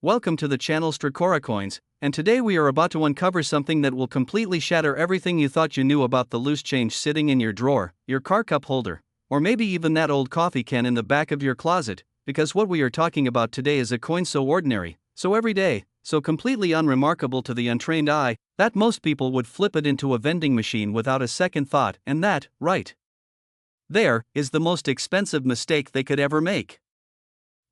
Welcome to the channel Strikora Coins, and today we are about to uncover something that will completely shatter everything you thought you knew about the loose change sitting in your drawer, your car cup holder, or maybe even that old coffee can in the back of your closet, because what we are talking about today is a coin so ordinary, so everyday, so completely unremarkable to the untrained eye, that most people would flip it into a vending machine without a second thought, and that, right there, is the most expensive mistake they could ever make.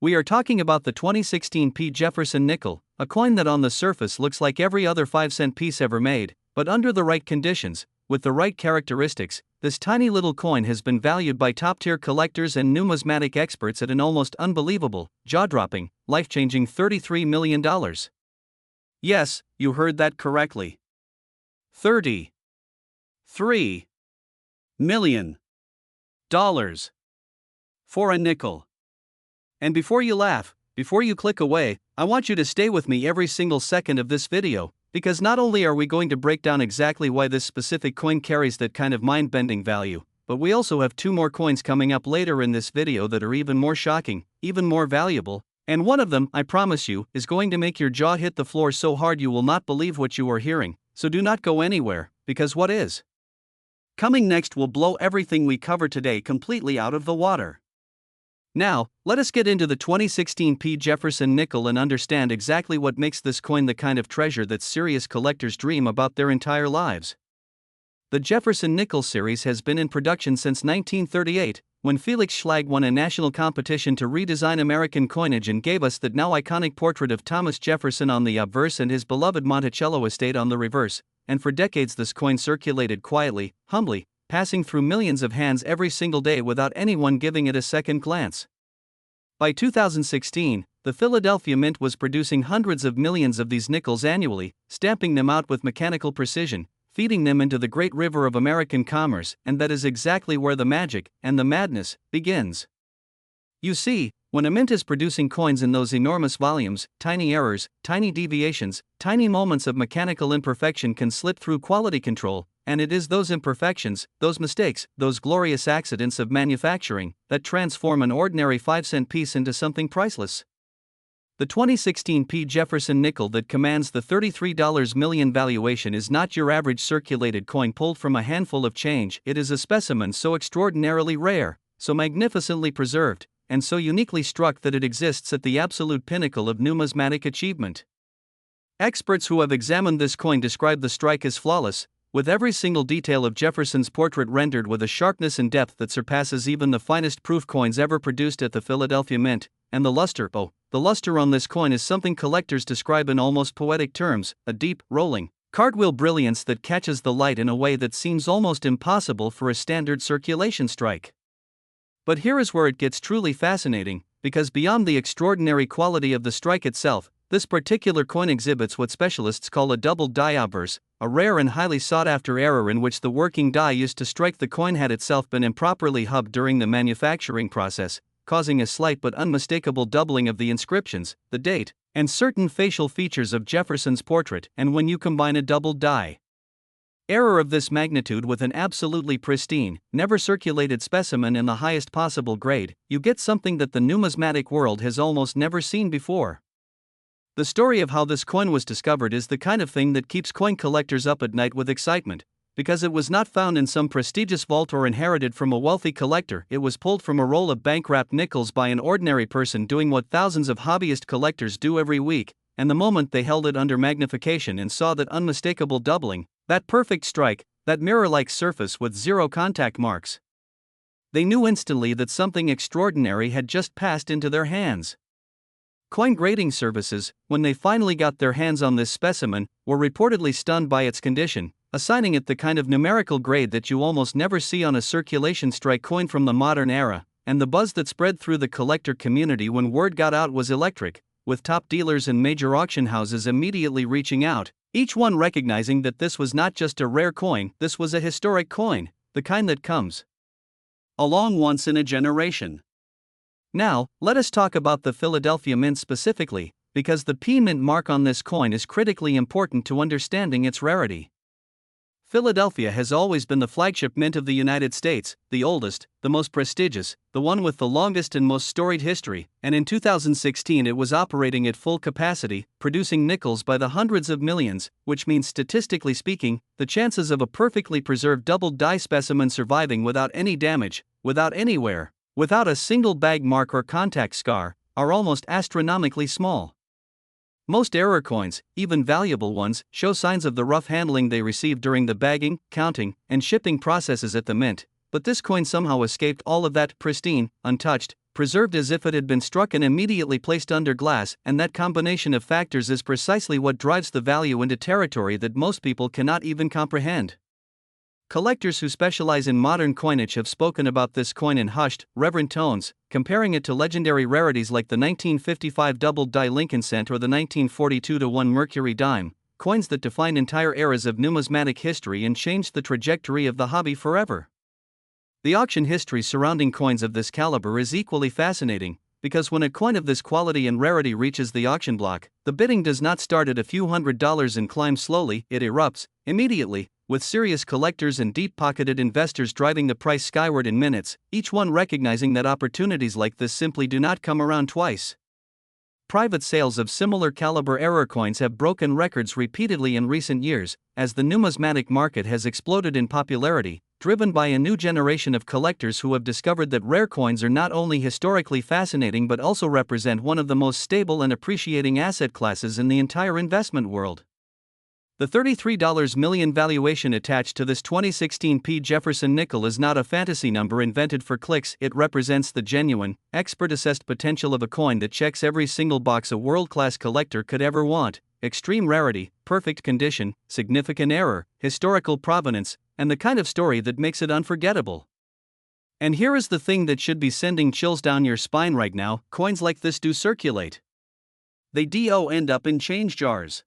We are talking about the 2016 Jefferson Nickel, a coin that on the surface looks like every other 5-cent piece ever made, but under the right conditions, with the right characteristics, this tiny little coin has been valued by top-tier collectors and numismatic experts at an almost unbelievable, jaw-dropping, life-changing $33 million. Yes, you heard that correctly. $33 million for a nickel. And before you laugh, before you click away, I want you to stay with me every single second of this video, because not only are we going to break down exactly why this specific coin carries that kind of mind-bending value, but we also have two more coins coming up later in this video that are even more shocking, even more valuable, and one of them, I promise you, is going to make your jaw hit the floor so hard you will not believe what you are hearing, so do not go anywhere, because what is coming next will blow everything we cover today completely out of the water. Now, let us get into the 2016 Jefferson Nickel and understand exactly what makes this coin the kind of treasure that serious collectors dream about their entire lives. The Jefferson Nickels series has been in production since 1938, when Felix Schlag won a national competition to redesign American coinage and gave us that now iconic portrait of Thomas Jefferson on the obverse and his beloved Monticello estate on the reverse, and for decades this coin circulated quietly, humbly, passing through millions of hands every single day without anyone giving it a second glance. By 2016, the Philadelphia Mint was producing hundreds of millions of these nickels annually, stamping them out with mechanical precision, feeding them into the great river of American commerce, and that is exactly where the magic, and the madness, begins. You see, when a mint is producing coins in those enormous volumes, tiny errors, tiny deviations, tiny moments of mechanical imperfection can slip through quality control, and it is those imperfections, those mistakes, those glorious accidents of manufacturing, that transform an ordinary 5-cent piece into something priceless. The 2016 Jefferson Nickel that commands the $33 million valuation is not your average circulated coin pulled from a handful of change. It is a specimen so extraordinarily rare, so magnificently preserved, and so uniquely struck that it exists at the absolute pinnacle of numismatic achievement. Experts who have examined this coin describe the strike as flawless, with every single detail of Jefferson's portrait rendered with a sharpness and depth that surpasses even the finest proof coins ever produced at the Philadelphia Mint, and the luster on this coin is something collectors describe in almost poetic terms, a deep, rolling, cartwheel brilliance that catches the light in a way that seems almost impossible for a standard circulation strike. But here is where it gets truly fascinating, because beyond the extraordinary quality of the strike itself, this particular coin exhibits what specialists call a double die obverse, a rare and highly sought-after error in which the working die used to strike the coin had itself been improperly hubbed during the manufacturing process, causing a slight but unmistakable doubling of the inscriptions, the date, and certain facial features of Jefferson's portrait. And when you combine a double die error of this magnitude with an absolutely pristine, never circulated specimen in the highest possible grade, you get something that the numismatic world has almost never seen before. The story of how this coin was discovered is the kind of thing that keeps coin collectors up at night with excitement, because it was not found in some prestigious vault or inherited from a wealthy collector. It was pulled from a roll of bank-wrapped nickels by an ordinary person doing what thousands of hobbyist collectors do every week, and the moment they held it under magnification and saw that unmistakable doubling, that perfect strike, that mirror-like surface with zero contact marks, they knew instantly that something extraordinary had just passed into their hands. Coin grading services, when they finally got their hands on this specimen, were reportedly stunned by its condition, assigning it the kind of numerical grade that you almost never see on a circulation strike coin from the modern era, and the buzz that spread through the collector community when word got out was electric, with top dealers and major auction houses immediately reaching out, each one recognizing that this was not just a rare coin, this was a historic coin, the kind that comes along once in a generation. Now, let us talk about the Philadelphia Mint specifically, because the Mint mark on this coin is critically important to understanding its rarity. Philadelphia has always been the flagship mint of the United States, the oldest, the most prestigious, the one with the longest and most storied history, and in 2016 it was operating at full capacity, producing nickels by the hundreds of millions, which means statistically speaking, the chances of a perfectly preserved double-die specimen surviving without any damage, without any wear, without a single bag mark or contact scar, are almost astronomically small. Most error coins, even valuable ones, show signs of the rough handling they received during the bagging, counting, and shipping processes at the mint, but this coin somehow escaped all of that, pristine, untouched, preserved as if it had been struck and immediately placed under glass, and that combination of factors is precisely what drives the value into territory that most people cannot even comprehend. Collectors who specialize in modern coinage have spoken about this coin in hushed, reverent tones, comparing it to legendary rarities like the 1955 double-die Lincoln cent or the 1942 1 Mercury dime, coins that defined entire eras of numismatic history and changed the trajectory of the hobby forever. The auction history surrounding coins of this caliber is equally fascinating, because when a coin of this quality and rarity reaches the auction block, the bidding does not start at a few $100s and climb slowly, it erupts immediately, with serious collectors and deep-pocketed investors driving the price skyward in minutes, each one recognizing that opportunities like this simply do not come around twice. Private sales of similar caliber error coins have broken records repeatedly in recent years, as the numismatic market has exploded in popularity, driven by a new generation of collectors who have discovered that rare coins are not only historically fascinating but also represent one of the most stable and appreciating asset classes in the entire investment world. The $33 million valuation attached to this 2016 P. Jefferson nickel is not a fantasy number invented for clicks, it represents the genuine, expert-assessed potential of a coin that checks every single box a world-class collector could ever want: extreme rarity, perfect condition, significant error, historical provenance, and the kind of story that makes it unforgettable. And here is the thing that should be sending chills down your spine right now: coins like this do circulate. They do end up in change jars.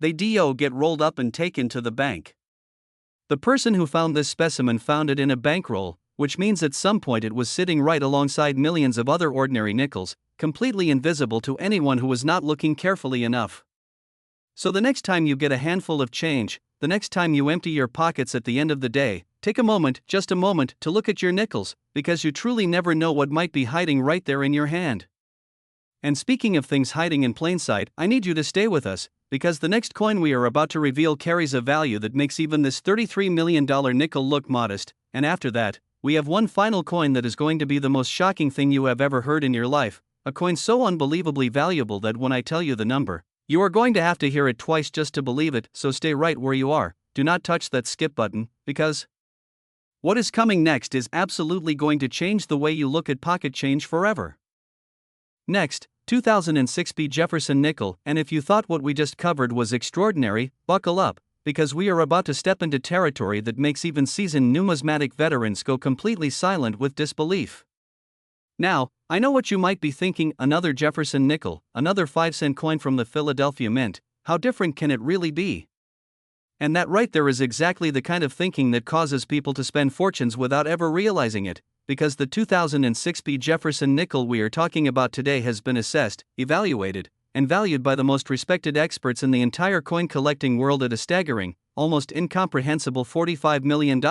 They do get rolled up and taken to the bank. The person who found this specimen found it in a bankroll, which means at some point it was sitting right alongside millions of other ordinary nickels, completely invisible to anyone who was not looking carefully enough. So the next time you get a handful of change, the next time you empty your pockets at the end of the day, take a moment, just a moment, to look at your nickels, because you truly never know what might be hiding right there in your hand. And speaking of things hiding in plain sight, I need you to stay with us, because the next coin we are about to reveal carries a value that makes even this $33 million nickel look modest, and after that, we have one final coin that is going to be the most shocking thing you have ever heard in your life, a coin so unbelievably valuable that when I tell you the number, you are going to have to hear it twice just to believe it, so stay right where you are, do not touch that skip button, because what is coming next is absolutely going to change the way you look at pocket change forever. Next, 2006 P. Jefferson nickel, and if you thought what we just covered was extraordinary, buckle up, because we are about to step into territory that makes even seasoned numismatic veterans go completely silent with disbelief. Now, I know what you might be thinking: another Jefferson nickel, another 5-cent coin from the Philadelphia Mint, how different can it really be? And that right there is exactly the kind of thinking that causes people to spend fortunes without ever realizing it, because the 2006 P. Jefferson nickel we are talking about today has been assessed, evaluated, and valued by the most respected experts in the entire coin collecting world at a staggering, almost incomprehensible $45 million,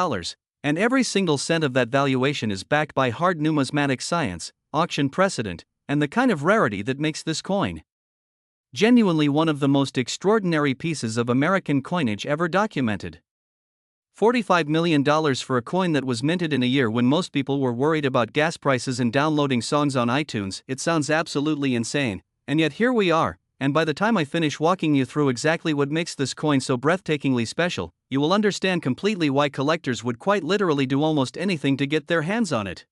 and every single cent of that valuation is backed by hard numismatic science, auction precedent, and the kind of rarity that makes this coin genuinely one of the most extraordinary pieces of American coinage ever documented. $45 million for a coin that was minted in a year when most people were worried about gas prices and downloading songs on iTunes. It sounds absolutely insane, and yet here we are, and by the time I finish walking you through exactly what makes this coin so breathtakingly special, you will understand completely why collectors would quite literally do almost anything to get their hands on it.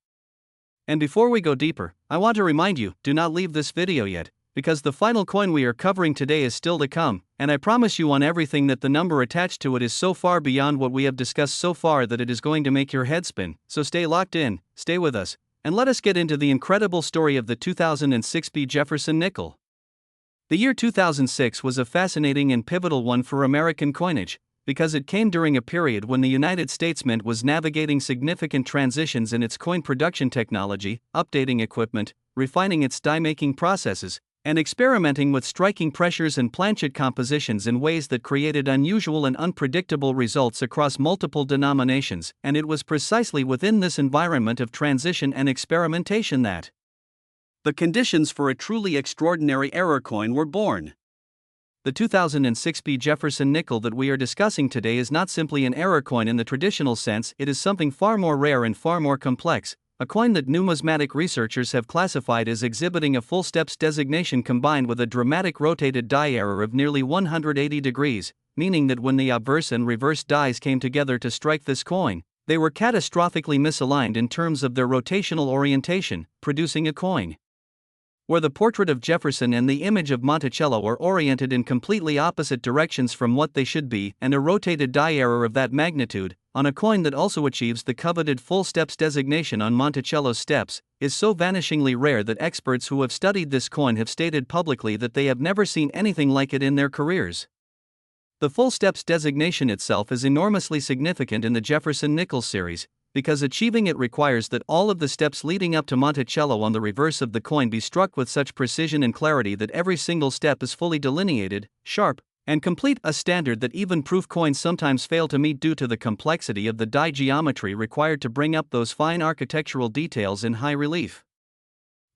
And before we go deeper, I want to remind you, do not leave this video yet, because the final coin we are covering today is still to come, and I promise you on everything that the number attached to it is so far beyond what we have discussed so far that it is going to make your head spin. So stay locked in, stay with us, and let us get into the incredible story of the 2006 P. Jefferson nickel. The year 2006 was a fascinating and pivotal one for American coinage, because it came during a period when the United States Mint was navigating significant transitions in its coin production technology, updating equipment, refining its die-making processes, and experimenting with striking pressures and planchet compositions in ways that created unusual and unpredictable results across multiple denominations, and it was precisely within this environment of transition and experimentation that the conditions for a truly extraordinary error coin were born. The 2006 Jefferson nickel that we are discussing today is not simply an error coin in the traditional sense, it is something far more rare and far more complex, a coin that numismatic researchers have classified as exhibiting a full steps designation combined with a dramatic rotated die error of nearly 180 degrees, meaning that when the obverse and reverse dies came together to strike this coin, they were catastrophically misaligned in terms of their rotational orientation, producing a coin where the portrait of Jefferson and the image of Monticello are oriented in completely opposite directions from what they should be, and a rotated die error of that magnitude, on a coin that also achieves the coveted full steps designation on Monticello's steps, is so vanishingly rare that experts who have studied this coin have stated publicly that they have never seen anything like it in their careers. The full steps designation itself is enormously significant in the Jefferson Nickels series, because achieving it requires that all of the steps leading up to Monticello on the reverse of the coin be struck with such precision and clarity that every single step is fully delineated, sharp, and complete, a standard that even proof coins sometimes fail to meet due to the complexity of the die geometry required to bring up those fine architectural details in high relief.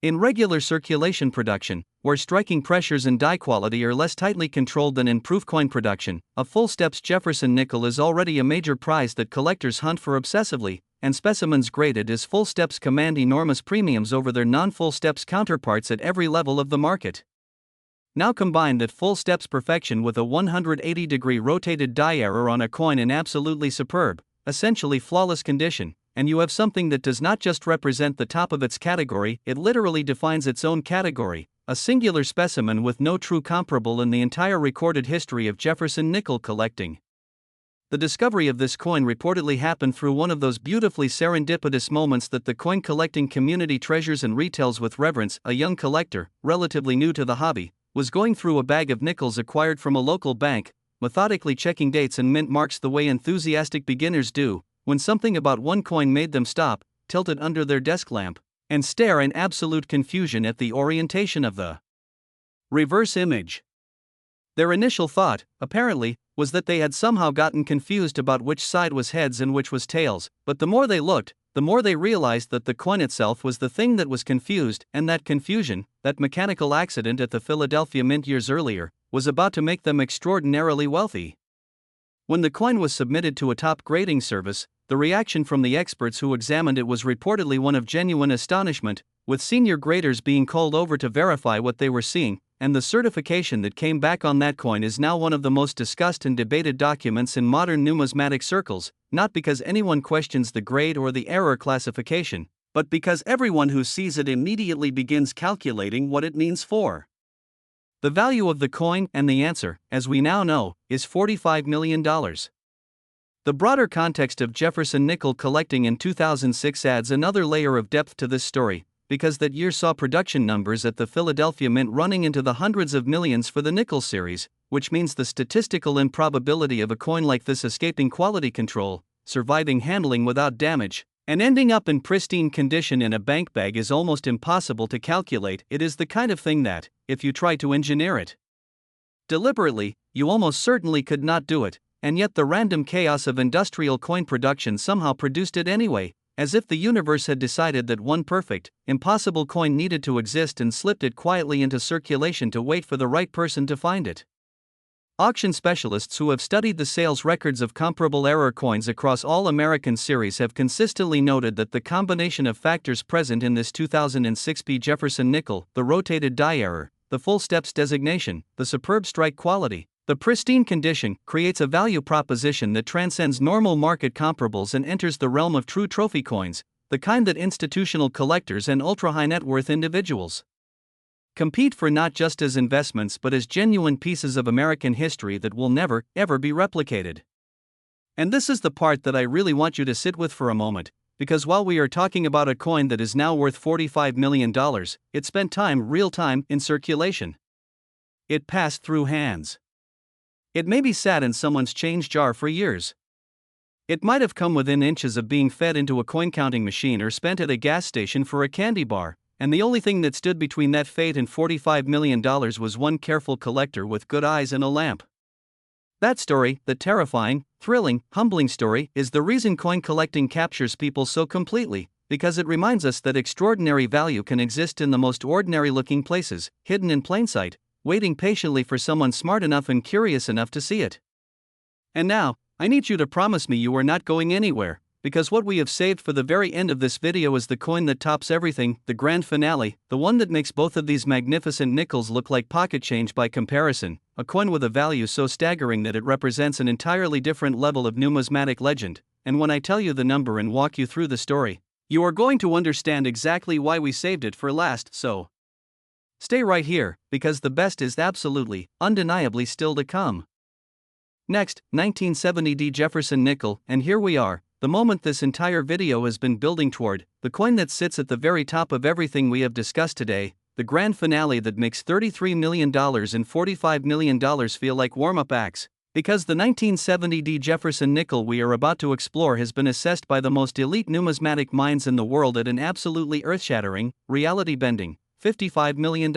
In regular circulation production, where striking pressures and die quality are less tightly controlled than in proof coin production, a full steps Jefferson nickel is already a major prize that collectors hunt for obsessively, and specimens graded as full steps command enormous premiums over their non-full steps counterparts at every level of the market. Now combine that full steps perfection with a 180-degree rotated die error on a coin in absolutely superb, essentially flawless condition, and you have something that does not just represent the top of its category, it literally defines its own category, a singular specimen with no true comparable in the entire recorded history of Jefferson nickel collecting. The discovery of this coin reportedly happened through one of those beautifully serendipitous moments that the coin collecting community treasures and retells with reverence. A young collector, relatively new to the hobby, was going through a bag of nickels acquired from a local bank, methodically checking dates and mint marks the way enthusiastic beginners do, when something about one coin made them stop, tilt it under their desk lamp, and stare in absolute confusion at the orientation of the reverse image. Their initial thought, apparently, was that they had somehow gotten confused about which side was heads and which was tails, but the more they looked, the more they realized that the coin itself was the thing that was confused, and that confusion, that mechanical accident at the Philadelphia Mint years earlier, was about to make them extraordinarily wealthy. When the coin was submitted to a top grading service, the reaction from the experts who examined it was reportedly one of genuine astonishment, with senior graders being called over to verify what they were seeing, and the certification that came back on that coin is now one of the most discussed and debated documents in modern numismatic circles, not because anyone questions the grade or the error classification, but because everyone who sees it immediately begins calculating what it means for the value of the coin, and the answer, as we now know, is $45 million. The broader context of Jefferson nickel collecting in 2006 adds another layer of depth to this story, because that year saw production numbers at the Philadelphia Mint running into the hundreds of millions for the nickel series, which means the statistical improbability of a coin like this escaping quality control, surviving handling without damage, and ending up in pristine condition in a bank bag is almost impossible to calculate. It is the kind of thing that, if you try to engineer it deliberately, you almost certainly could not do it, and yet the random chaos of industrial coin production somehow produced it anyway, as if the universe had decided that one perfect, impossible coin needed to exist and slipped it quietly into circulation to wait for the right person to find it. Auction specialists who have studied the sales records of comparable error coins across all American series have consistently noted that the combination of factors present in this 2006 Jefferson nickel, the rotated die error, the full steps designation, the superb strike quality, the pristine condition, creates a value proposition that transcends normal market comparables and enters the realm of true trophy coins, the kind that institutional collectors and ultra-high net worth individuals compete for, not just as investments but as genuine pieces of American history that will never, ever be replicated. And this is the part that I really want you to sit with for a moment, because while we are talking about a coin that is now worth $45 million, it spent time, real time, in circulation. It passed through hands. It maybe sat in someone's change jar for years. It might have come within inches of being fed into a coin counting machine or spent at a gas station for a candy bar, and the only thing that stood between that fate and $45 million was one careful collector with good eyes and a lamp. That story, the terrifying, thrilling, humbling story, is the reason coin collecting captures people so completely, because it reminds us that extraordinary value can exist in the most ordinary looking places, hidden in plain sight, waiting patiently for someone smart enough and curious enough to see it. And now, I need you to promise me you are not going anywhere, because what we have saved for the very end of this video is the coin that tops everything, the grand finale, the one that makes both of these magnificent nickels look like pocket change by comparison, a coin with a value so staggering that it represents an entirely different level of numismatic legend. And when I tell you the number and walk you through the story, you are going to understand exactly why we saved it for last, so stay right here, because the best is absolutely, undeniably still to come. Next, 1970 Jefferson nickel, and here we are, the moment this entire video has been building toward, the coin that sits at the very top of everything we have discussed today, the grand finale that makes $33 million and $45 million feel like warm-up acts, because the 1970 Jefferson nickel we are about to explore has been assessed by the most elite numismatic minds in the world at an absolutely earth-shattering, reality-bending, $55 million.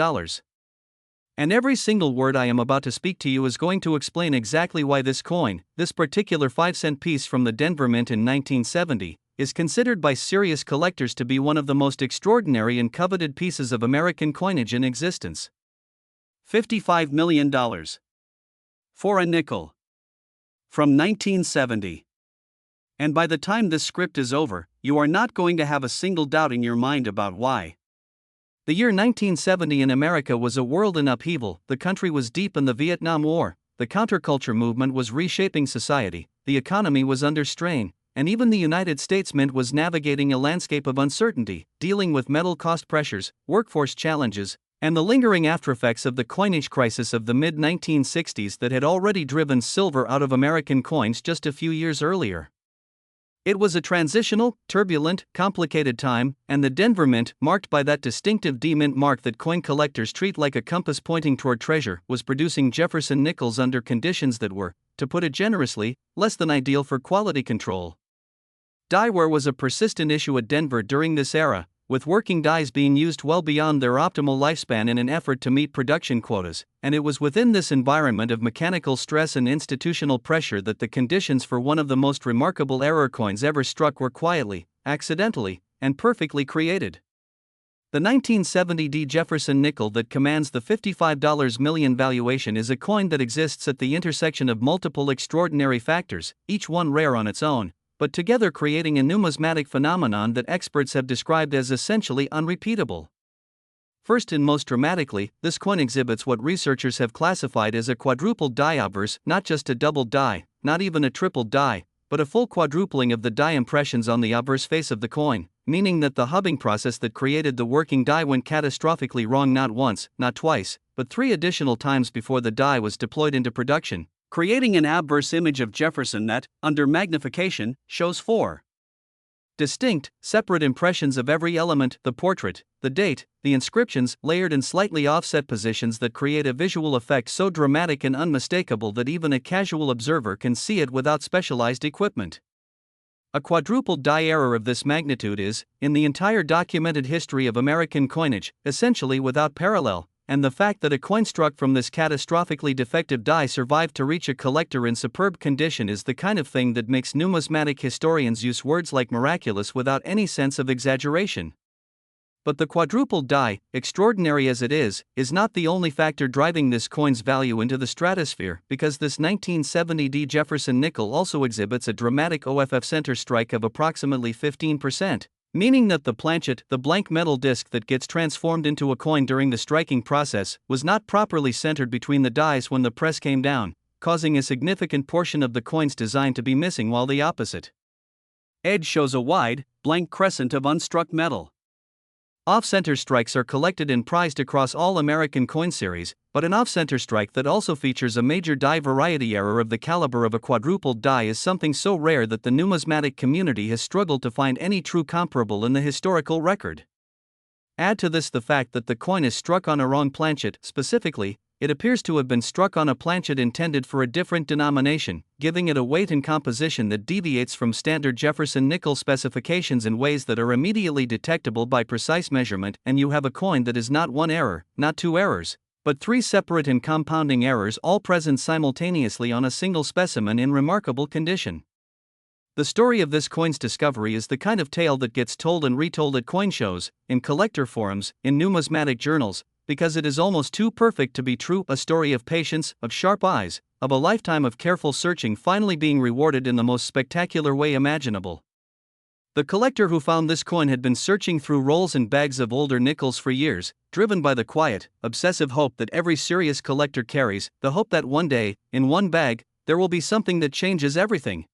And every single word I am about to speak to you is going to explain exactly why this coin, this particular 5-cent piece from the Denver Mint in 1970, is considered by serious collectors to be one of the most extraordinary and coveted pieces of American coinage in existence. $55 million. For a nickel. From 1970. And by the time this script is over, you are not going to have a single doubt in your mind about why. The year 1970 in America was a world in upheaval. The country was deep in the Vietnam War, the counterculture movement was reshaping society, the economy was under strain, and even the United States Mint was navigating a landscape of uncertainty, dealing with metal cost pressures, workforce challenges, and the lingering aftereffects of the coinage crisis of the mid-1960s that had already driven silver out of American coins just a few years earlier. It was a transitional, turbulent, complicated time, and the Denver Mint, marked by that distinctive D-Mint mark that coin collectors treat like a compass pointing toward treasure, was producing Jefferson nickels under conditions that were, to put it generously, less than ideal for quality control. Die wear was a persistent issue at Denver during this era, with working dies being used well beyond their optimal lifespan in an effort to meet production quotas, and it was within this environment of mechanical stress and institutional pressure that the conditions for one of the most remarkable error coins ever struck were quietly, accidentally, and perfectly created. The 1970 Jefferson nickel that commands the $55 million valuation is a coin that exists at the intersection of multiple extraordinary factors, each one rare on its own, but together creating a numismatic phenomenon that experts have described as essentially unrepeatable. First and most dramatically, this coin exhibits what researchers have classified as a quadruple die obverse, not just a double die, not even a triple die, but a full quadrupling of the die impressions on the obverse face of the coin, meaning that the hubbing process that created the working die went catastrophically wrong not once, not twice, but 3 additional times before the die was deployed into production, creating an obverse image of Jefferson that, under magnification, shows 4 distinct, separate impressions of every element: the portrait, the date, the inscriptions, layered in slightly offset positions that create a visual effect so dramatic and unmistakable that even a casual observer can see it without specialized equipment. A quadruple die error of this magnitude is, in the entire documented history of American coinage, essentially without parallel, and the fact that a coin struck from this catastrophically defective die survived to reach a collector in superb condition is the kind of thing that makes numismatic historians use words like miraculous without any sense of exaggeration. But the quadruple die, extraordinary as it is not the only factor driving this coin's value into the stratosphere, because this 1970 Jefferson nickel also exhibits a dramatic OFF center strike of approximately 15%. Meaning that the planchet, the blank metal disc that gets transformed into a coin during the striking process, was not properly centered between the dies when the press came down, causing a significant portion of the coin's design to be missing, while the opposite edge shows a wide, blank crescent of unstruck metal. Off-center strikes are collected and prized across all American coin series, but an off-center strike that also features a major die variety error of the caliber of a quadrupled die is something so rare that the numismatic community has struggled to find any true comparable in the historical record. Add to this the fact that the coin is struck on a wrong planchet, specifically, it appears to have been struck on a planchet intended for a different denomination, giving it a weight and composition that deviates from standard Jefferson Nickels specifications in ways that are immediately detectable by precise measurement, and you have a coin that is not one error, not two errors, but three separate and compounding errors all present simultaneously on a single specimen in remarkable condition. The story of this coin's discovery is the kind of tale that gets told and retold at coin shows, in collector forums, in numismatic journals, because it is almost too perfect to be true, a story of patience, of sharp eyes, of a lifetime of careful searching finally being rewarded in the most spectacular way imaginable. The collector who found this coin had been searching through rolls and bags of older nickels for years, driven by the quiet, obsessive hope that every serious collector carries, the hope that one day, in one bag, there will be something that changes everything.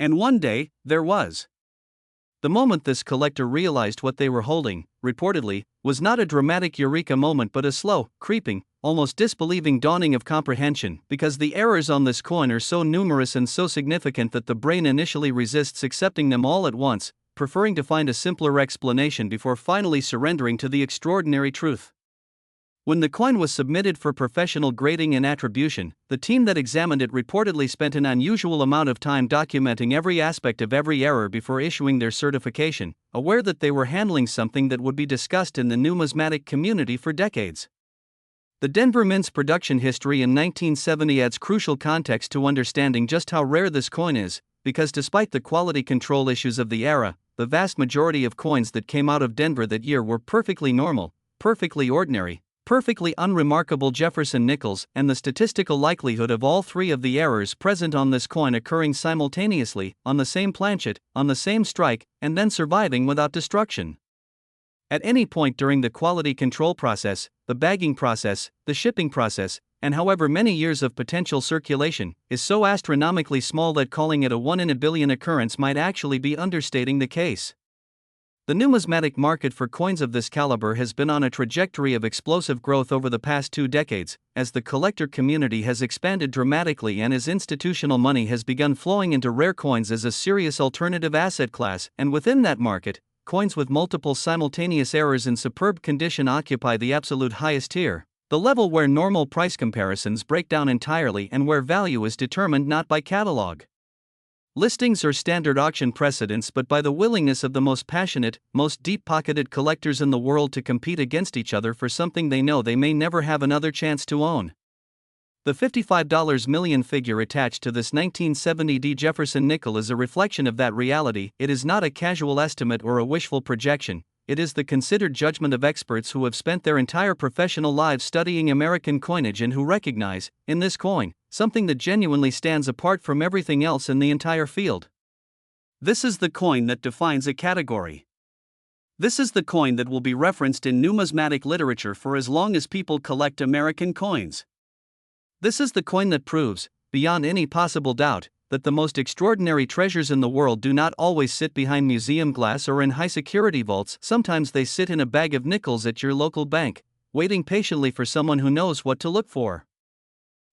And one day, there was. The moment this collector realized what they were holding, reportedly, was not a dramatic eureka moment but a slow, creeping, almost disbelieving dawning of comprehension, because the errors on this coin are so numerous and so significant that the brain initially resists accepting them all at once, preferring to find a simpler explanation before finally surrendering to the extraordinary truth. When the coin was submitted for professional grading and attribution, the team that examined it reportedly spent an unusual amount of time documenting every aspect of every error before issuing their certification, aware that they were handling something that would be discussed in the numismatic community for decades. The Denver Mint's production history in 1970 adds crucial context to understanding just how rare this coin is, because despite the quality control issues of the era, the vast majority of coins that came out of Denver that year were perfectly normal, perfectly ordinary, perfectly unremarkable Jefferson Nickels, and the statistical likelihood of all three of the errors present on this coin occurring simultaneously, on the same planchet, on the same strike, and then surviving without destruction. At any point during the quality control process, the bagging process, the shipping process, and however many years of potential circulation, is so astronomically small that calling it a 1 in a billion occurrence might actually be understating the case. The numismatic market for coins of this caliber has been on a trajectory of explosive growth over the past 2 decades, as the collector community has expanded dramatically and as institutional money has begun flowing into rare coins as a serious alternative asset class, and within that market, coins with multiple simultaneous errors in superb condition occupy the absolute highest tier, the level where normal price comparisons break down entirely and where value is determined not by catalog listings or standard auction precedents but by the willingness of the most passionate, most deep-pocketed collectors in the world to compete against each other for something they know they may never have another chance to own. The $55 million figure attached to this 1970 Jefferson nickel is a reflection of that reality. It is not a casual estimate or a wishful projection. It is the considered judgment of experts who have spent their entire professional lives studying American coinage and who recognize, in this coin, something that genuinely stands apart from everything else in the entire field. This is the coin that defines a category. This is the coin that will be referenced in numismatic literature for as long as people collect American coins. This is the coin that proves, beyond any possible doubt, that the most extraordinary treasures in the world do not always sit behind museum glass or in high-security vaults. Sometimes they sit in a bag of nickels at your local bank, waiting patiently for someone who knows what to look for.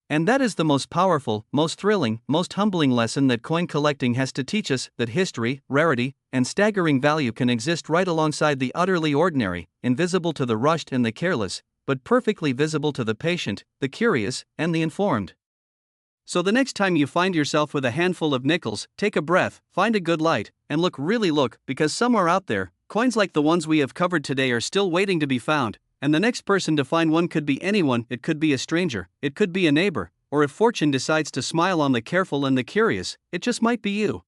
And that is the most powerful, most thrilling, most humbling lesson that coin collecting has to teach us, that history, rarity, and staggering value can exist right alongside the utterly ordinary, invisible to the rushed and the careless, but perfectly visible to the patient, the curious, and the informed. So the next time you find yourself with a handful of nickels, take a breath, find a good light, and really look, because somewhere out there, coins like the ones we have covered today are still waiting to be found, and the next person to find one could be anyone. It could be a stranger, it could be a neighbor, or if fortune decides to smile on the careful and the curious, it just might be you.